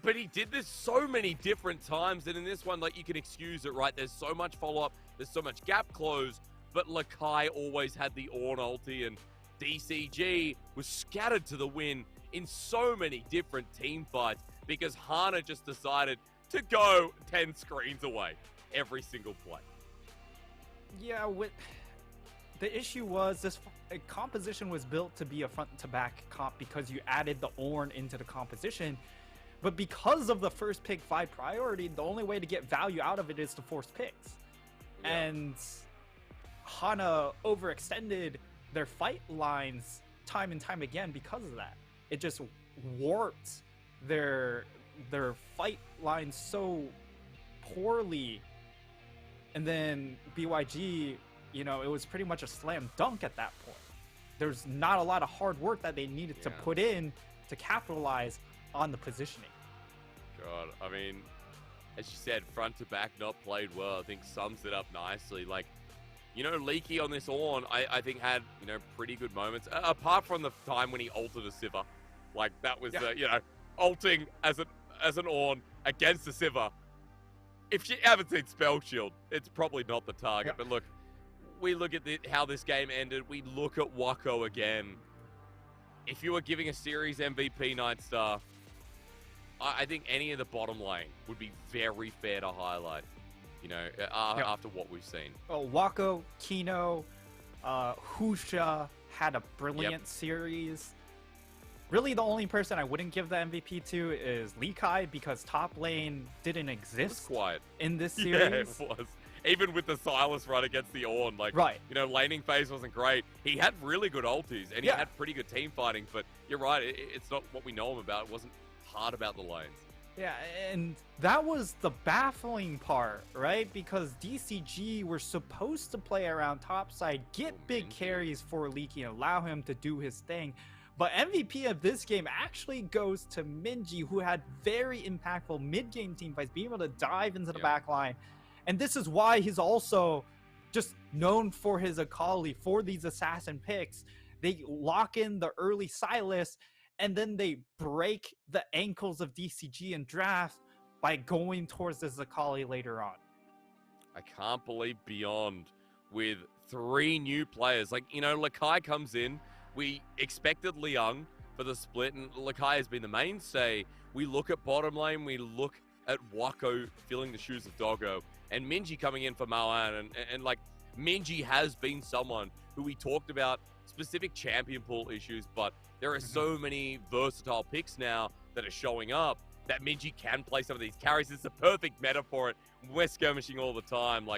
But he did this so many different times, and in this one, like, you can excuse it, right? There's so much follow-up, there's so much gap close, but Lakai always had the Ornn ulti, and DCG was scattered to the win in so many different team fights because Hana just decided to go 10 screens away every single play. Yeah, the issue was this composition was built to be a front-to-back comp because you added the Ornn into the composition. But because of the first pick 5 priority, the only way to get value out of it is to force picks. Yeah. And Hana overextended their fight lines time and time again because of that. It just warped their fight lines so poorly. And then BYG, you know, it was pretty much a slam dunk at that point. There's not a lot of hard work that they needed to put in to capitalize on the positioning. God, I mean, as you said, front to back not played well, I think sums it up nicely. Like, you know, Leaky on this Ornn, I think had, you know, pretty good moments. Apart from the time when he ulted a Sivir. Like, that was, you know, ulting as an Ornn against a Sivir. If you haven't seen Spell Shield, it's probably not the target. But look, we look at how this game ended. We look at Wako again. If you were giving a series MVP Night Star, I think any of the bottom lane would be very fair to highlight. after what we've seen. Wako, Kino, Husha had a brilliant series. Really, the only person I wouldn't give the MVP to is Lee Kai, because top lane didn't exist Quiet in this Yeah, it series. was. Even with the Silas run against the Ornn, Right. Laning phase wasn't great. He had really good ultis, and he had pretty good team fighting, but you're right, it's not what we know him about. It wasn't hard about the lanes. Yeah, and that was the baffling part, right? Because DCG were supposed to play around topside, get big carries for Leaky, and allow him to do his thing. But MVP of this game actually goes to Minji, who had very impactful mid-game team fights, being able to dive into the back line. And this is why he's also just known for his Akali, for these assassin picks. They lock in the early Silas, and then they break the ankles of DCG in draft by going towards this Akali later on. I can't believe Beyond with 3 new players. Lakai comes in. We expected Liang for the split, and Lakai has been the mainstay. We look at bottom lane, we look at Wako filling the shoes of Doggo, and Minji coming in for Maoan. And Minji has been someone who we talked about specific champion pool issues, but there are so many versatile picks now that are showing up that Minji can play some of these carries. It's the perfect meta for it. We're skirmishing all the time.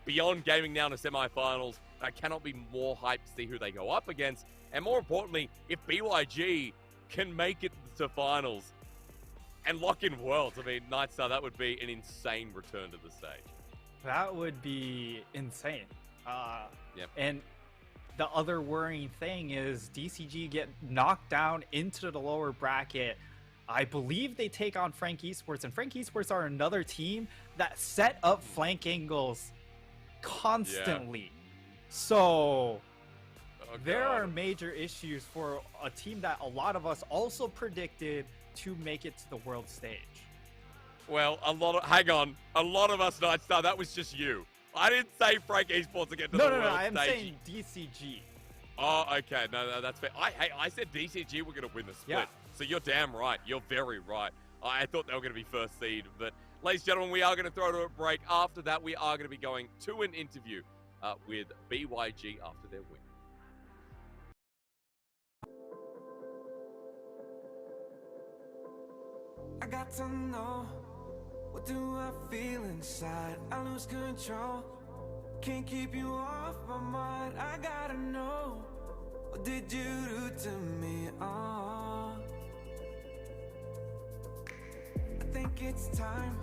Beyond Gaming now in the semifinals. I cannot be more hyped to see who they go up against. And more importantly, if BYG can make it to finals and lock in Worlds, Nightstar, that would be an insane return to the stage. That would be insane. And the other worrying thing is DCG get knocked down into the lower bracket. I believe they take on Frank Esports, and Frank Esports are another team that set up flank angles constantly. So there are major issues for a team that a lot of us also predicted to make it to the world stage. Well, a lot of us, Nightstar, that was just you. I didn't say Frank Esports again to the world I'm stage. saying DCG. Oh, okay. No, that's fair. I said DCG were going to win the split. So you're damn right. You're very right. I thought they were going to be first seed. But, ladies and gentlemen, we are going to throw to a break. After that, we are going to be going to an interview with BYG after their win. I got to know, what do I feel inside? I lose control, can't keep you off my mind. I gotta know, what did you do to me? Oh, I think it's time,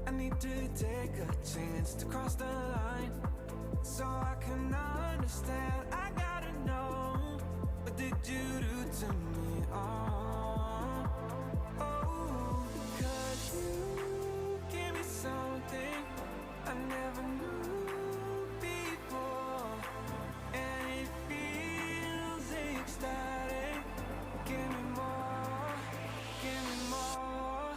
I need to take a chance to cross the line, so I can understand. I gotta know, what did you do to me? Oh, oh, 'cause you give me something I never knew before, and it feels ecstatic. Give me more, give me more.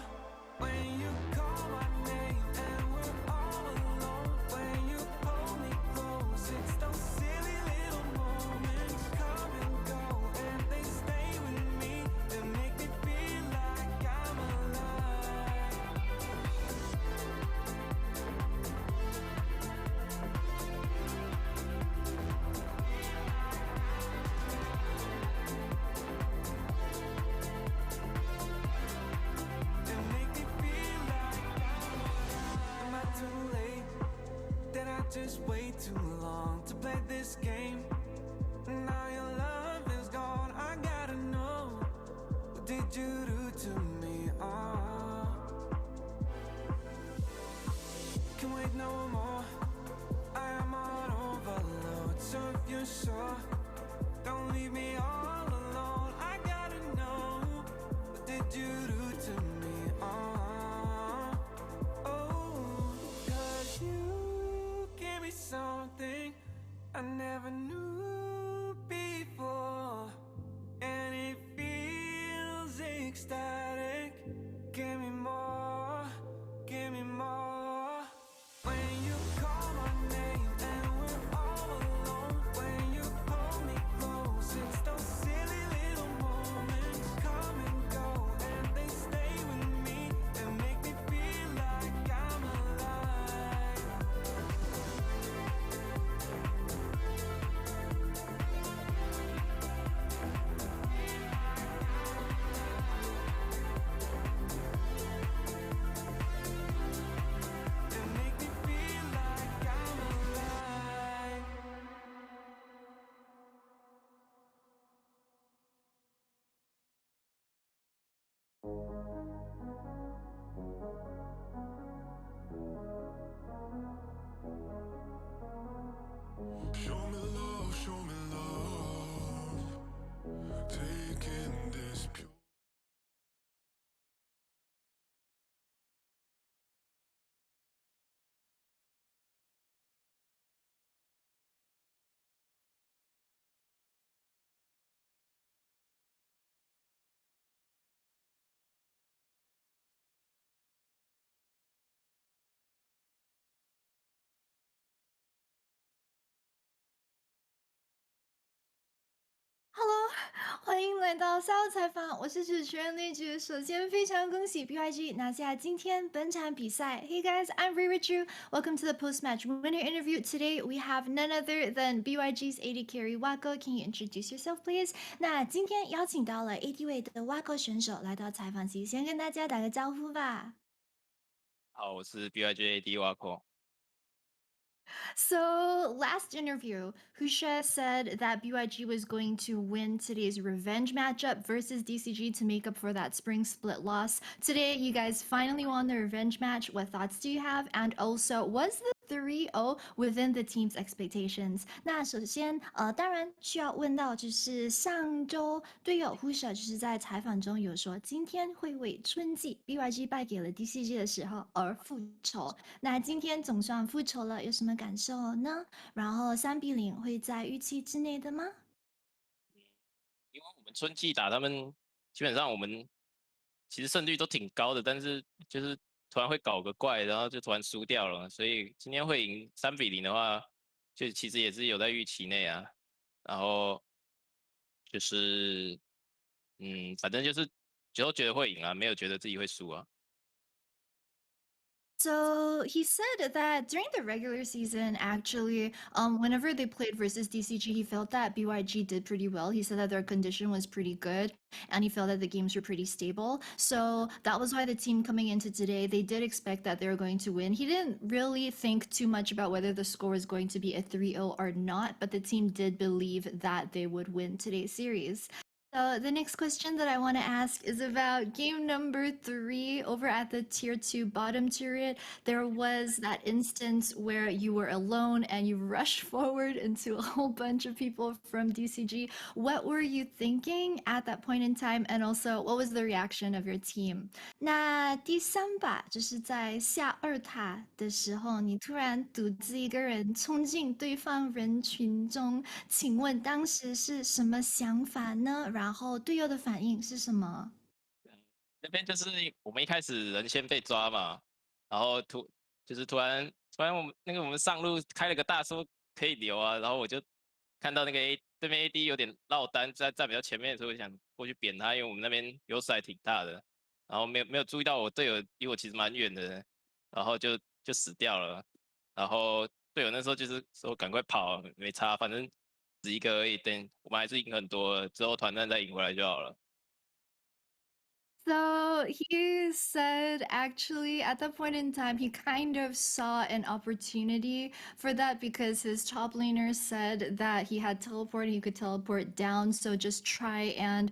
When you call my name and we're all alone, when you hold me close, it's those silly little moments come and go, and they stay with me and make me feel like I'm alive. And make me feel like am I too late? Did I just wait too long to play this game? Now your love is gone. I gotta know, what did you do to me? Oh, can wait no more. I am on overload. So if you're sure, don't leave me all alone. I gotta know, what did you do to me? Oh, oh, 'cause you give me something I never knew before, and it feels ecstatic. Give me more, give me more. When you call my name and we're all alone, when you hold me close, it's those silly little moments come and go, and they stay with me and make me feel like I'm alive. Show me love, taking this pure. Hello，欢迎来到赛后采访，我是主持人丽菊。首先，非常恭喜 BYG 拿下今天本场比赛。Hey guys, I'm Ray Richu. Welcome to the post-match winner interview. Today we have none other than BYG's AD carry Wako. Can you introduce yourself, please? 那今天邀请到了 AD 位的 Wako 选手来到采访席，先跟大家打个招呼吧。好，我是 BYG AD 挖矿。So, last interview, Husha said that BYG was going to win today's revenge matchup versus DCG to make up for that spring split loss. Today, you guys finally won the revenge match. What thoughts do you have? And also, was the 3-0 within the team's expectations? 那首先，当然需要问到，就是上周队友 Husha 就是在采访中有说，今天会为春季 BYG 败给了 DCG 的时候而复仇。那今天总算复仇了，有什么感受呢？然后3-0会在预期之内的吗？因为我们春季打他们，基本上我们其实胜率都挺高的，但是就是突然会搞个怪，然后就突然输掉了，所以今天会赢3-0的话，就其实也是有在预期内啊。然后就是反正就是都觉得会赢啊，没有觉得自己会输啊。So he said that during the regular season, actually, whenever they played versus DCG, he felt that BYG did pretty well. He said that their condition was pretty good, and he felt that the games were pretty stable. So that was why the team coming into today, they did expect that they were going to win. He didn't really think too much about whether the score was going to be a 3-0 or not, but the team did believe that they would win today's series. So the next question that I want to ask is about game number 3 over at the tier 2 bottom turret. There was that instance where you were alone and you rushed forward into a whole bunch of people from DCG. What were you thinking at that point in time? And also, what was the reaction of your team? 那第3把就是在下2塔的时候，你突然独自一个人冲进对方人群中，请问当时是什么想法呢？然后队友的反应是什么？那边就是我们一开始人先被抓嘛，然后突然我们上路开了个大说可以留啊，然后我就看到那个对面 AD 有点落单在比较前面的时候，我想过去扁他，因为我们那边优势还挺大的，然后没有注意到我队友离我其实蛮远的，然后就死掉了，然后队友那时候就是说赶快跑，没差，反正只一个而已，等我们还是赢很多了，之后团战再赢回来就好了。So he said actually at that point in time he kind of saw an opportunity for that because his top laner said that he had teleport, he could teleport down, so just try and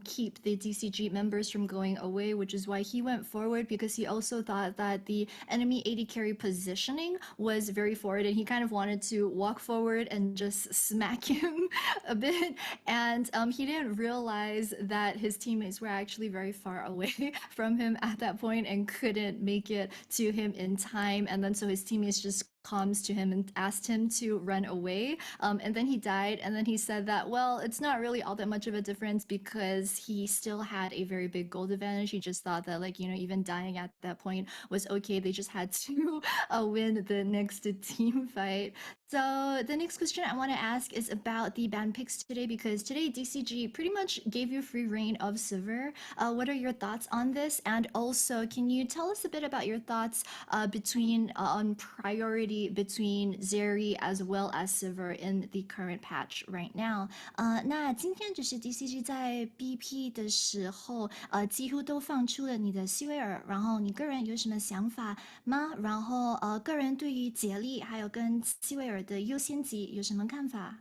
keep the DCG members from going away, which is why he went forward because he also thought that the enemy AD carry positioning was very forward and he kind of wanted to walk forward and just smack him a bit, and he didn't realize that his teammates were actually very far away from him at that point and couldn't make it to him in time, and then so his teammates just comes to him and asked him to run away, and then he died, and then he said that, well, it's not really all that much of a difference because he still had a very big gold advantage. He just thought that, like, even dying at that point was okay. They just had to win the next team fight. So the next question I want to ask is about the ban picks today, because today DCG pretty much gave you free reign of Sivir. What are your thoughts on this? And also, can you tell us a bit about your thoughts on priority between Zeri as well as Sivir in the current patch right now? 那今天只是 DCG 在 BP 的时候，几乎都放出了你的希维尔，然后你个人有什么想法吗？然后个人对于杰利还有跟希维尔的优先级有什么看法？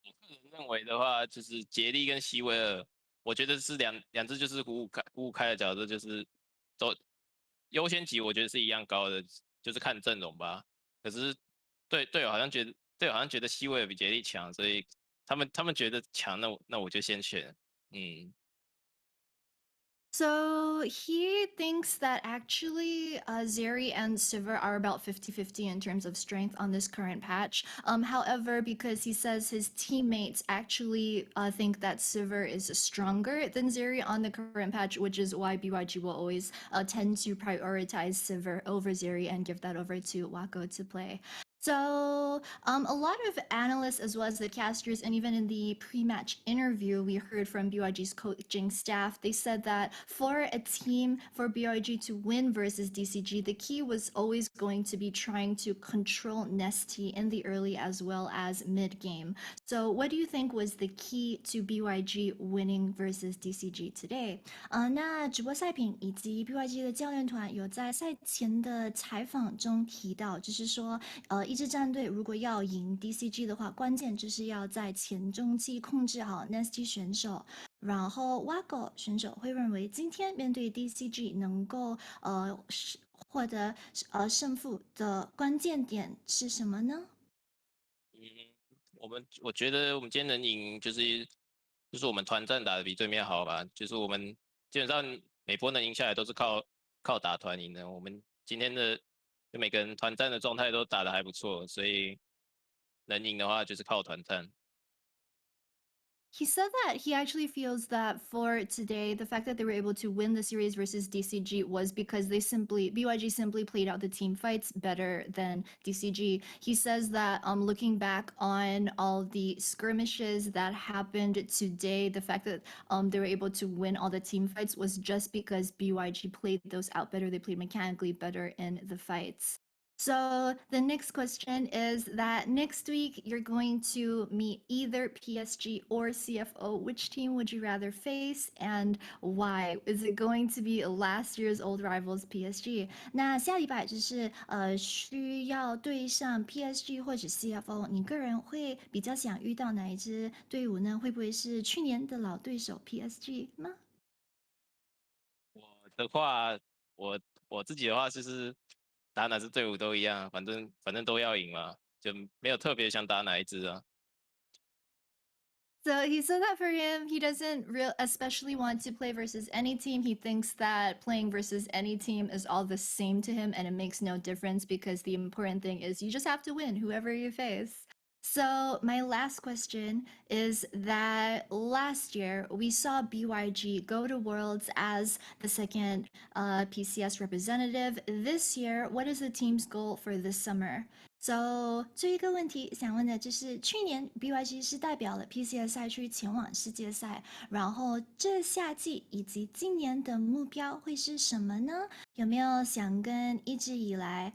我个人认为的话，就是杰利跟希维尔我觉得是两只就是五五开的角色，就是都优先级，我觉得是一样高的，就是看阵容吧。可是队友好像觉得西威尔比杰利强，所以他们觉得强，那我就先选。嗯。So he thinks that actually Zeri and Sivir are about 50-50 in terms of strength on this current patch. However, because he says his teammates actually think that Sivir is stronger than Zeri on the current patch, which is why BYG will always tend to prioritize Sivir over Zeri and give that over to Wako to play. So, a lot of analysts, as well as the casters, and even in the pre-match interview we heard from BYG's coaching staff, they said that for a team, for BYG to win versus DCG, the key was always going to be trying to control Nesty in the early as well as mid-game. So, what do you think was the key to BYG winning versus DCG today? 那直播赛品以及 BYG 的教练团有在赛前的采访中提到，就是说，一支战队如果要赢 DCG 的话，关键就是要在前中期控制好 Nesty 选手。然后 Wago 选手会认为，今天面对 DCG 能够获得胜负的关键点是什么呢？我觉得我们今天能赢，就是我们团战打得比对面好吧。就是我们基本上每波能赢下来都是靠打团赢的。我们今天的就每个人团战的状态都打得还不错，所以能赢的话就是靠团战。He said that he actually feels that for today, the fact that they were able to win the series versus DCG was because BYG simply played out the team fights better than DCG. He says that looking back on all the skirmishes that happened today, the fact that they were able to win all the team fights was just because BYG played those out better. They played mechanically better in the fights. So the next question is that next week you're going to meet either PSG or CFO. Which team would you rather face and why? Is it going to be last year's old rivals PSG? 那下礼拜就是需要对上 PSG 或者 CFO，你个人会比较想遇到哪一支队伍呢？会不会是去年的老对手 PSG 吗？我的话，我自己的话就是打哪支队伍都一样，反正都要赢嘛，就没有特别想打哪一支啊。So he said that for him, he doesn't especially want to play versus any team. He thinks that playing versus any team is all the same to him and it makes no difference because the important thing is you just have to win whoever you face. So my last question is that last year we saw BYG go to Worlds as the second PCS representative. This year, what is the team's goal for this summer? So 这一个问题想问的就是去年 BYG 是代表了 PCS 赛区前往世界赛，然后这夏季以及今年的目标会是什么呢？有没有想跟一直以来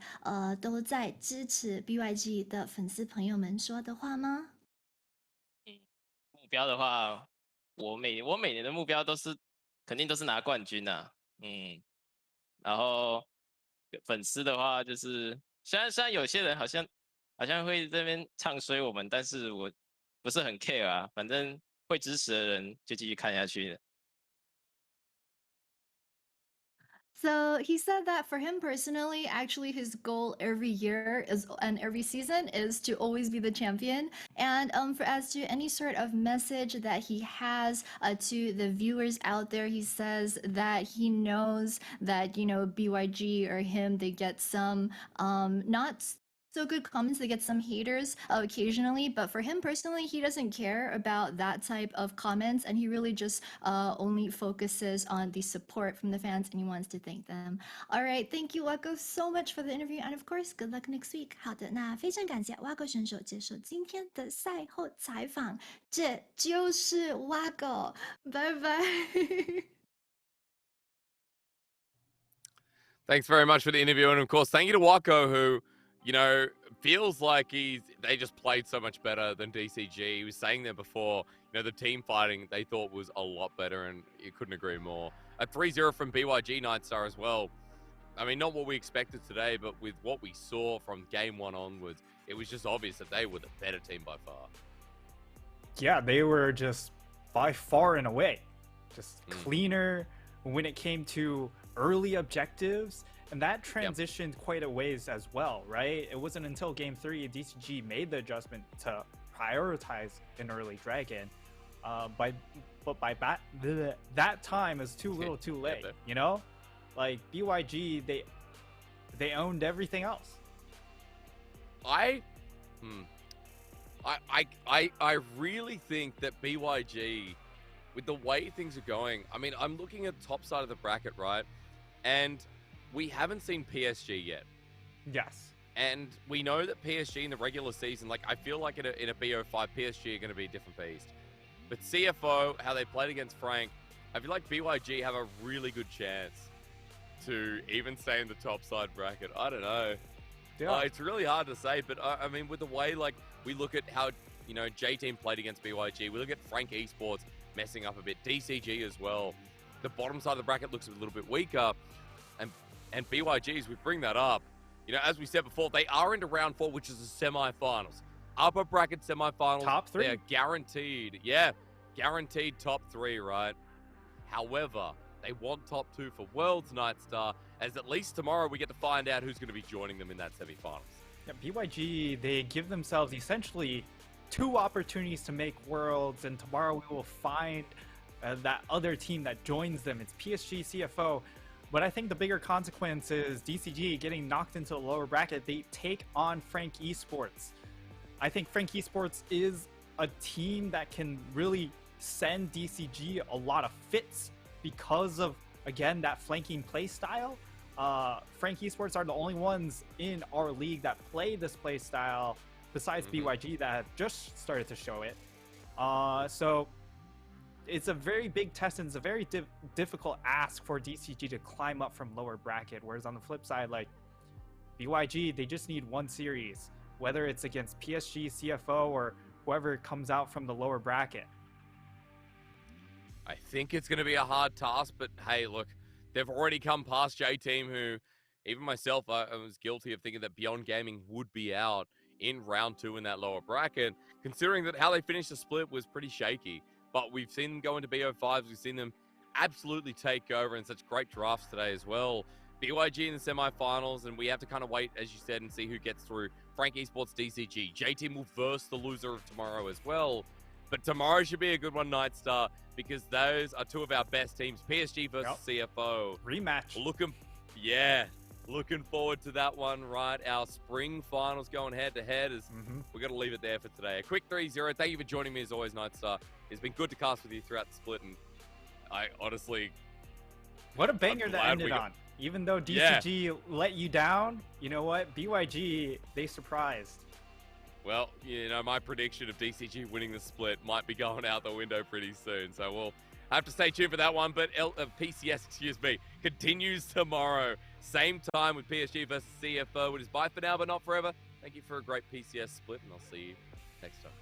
都在支持 BYG 的粉丝朋友们说的话吗？目标的话，我每年的目标肯定都是拿冠军呐、啊。然后粉丝的话就是虽然有些人好像会在那边唱衰我们，但是我不是很 care 啊，反正会支持的人就继续看下去的。So he said that for him personally, actually his goal every year and every season is to always be the champion. And as to any sort of message that he has to the viewers out there, he says that he knows that BYG or him, they get some not so good comments. They get some haters occasionally, but for him personally, he doesn't care about that type of comments, and he really just only focuses on the support from the fans, and he wants to thank them. All right, thank you, Wako, so much for the interview, and of course, good luck next week. 好的，那非常感谢 Wako 选手接受今天的赛后采访，这就是 Wako，拜拜。Thanks very much for the interview, and of course, thank you to Wako, who, feels like they just played so much better than DCG. He was saying there before, the team fighting they thought was a lot better, and you couldn't agree more. A 3-0 from BYG Nightstar as well. I mean, not what we expected today, but with what we saw from game one onwards, it was just obvious that they were the better team by far. Yeah, they were just by far and away just cleaner when it came to early objectives, and that transitioned quite a ways as well, right? It wasn't until Game 3 DCG made the adjustment to prioritize an early dragon. But by that time is too little, too late. You know, like BYG, they owned everything else. I really think that BYG, with the way things are going, I mean, I'm looking at the top side of the bracket, right? And we haven't seen PSG yet. Yes. And we know that PSG in the regular season, like, I feel like in a BO5, PSG are going to be a different beast. But CFO, how they played against Frank, I feel like BYG have a really good chance to even stay in the top side bracket. I don't know. Yeah. It's really hard to say, but I mean, with the way, like, we look at how, you know, J-Team played against BYG, we look at Frank Esports messing up a bit, DCG as well. The bottom side of the bracket looks a little bit weaker, and BYG, as we bring that up, you know, as we said before, they are into round 4, which is the semi-finals. Upper bracket semi-finals. Top 3. They're guaranteed. Guaranteed top 3, right? However, they want top 2 for Worlds Nightstar, as at least tomorrow we get to find out who's going to be joining them in that semi-finals. Yeah, BYG, they give themselves essentially 2 opportunities to make Worlds, and tomorrow we will find that other team that joins them. It's PSG, CFO. But I think the bigger consequence is DCG getting knocked into the lower bracket. They take on Frank Esports. I think Frank Esports is a team that can really send DCG a lot of fits because of, again, that flanking play style. Frank Esports are the only ones in our league that play this play style, besides BYG, that have just started to show it. So it's a very big test, and it's a very difficult ask for DCG to climb up from lower bracket. Whereas on the flip side, like BYG, they just need one series, whether it's against PSG, CFO, or whoever comes out from the lower bracket. I think it's going to be a hard task, but hey, look, they've already come past J-Team, who, even myself, I was guilty of thinking that Beyond Gaming would be out in round 2 in that lower bracket, considering that how they finished the split was pretty shaky. But we've seen them go into BO5s, we've seen them absolutely take over in such great drafts today as well. BYG in the semifinals, and we have to kind of wait, as you said, and see who gets through. Frank Esports, DCG. J-Team will verse the loser of tomorrow as well. But tomorrow should be a good one, Nightstar, because those are 2 of our best teams. PSG versus CFO. Rematch. Looking forward to that one, right? Our spring finals going head-to-head. We're going to leave it there for today. A quick 3-0. Thank you for joining me as always, Nightstar. It's been good to cast with you throughout the split, and I honestly... What a banger that ended on. Even though DCG let you down, you know what? BYG, they surprised. Well, you know, my prediction of DCG winning the split might be going out the window pretty soon. So we'll have to stay tuned for that one. But PCS, continues tomorrow. Same time with PSG versus CFO. It is bye for now, but not forever. Thank you for a great PCS split, and I'll see you next time.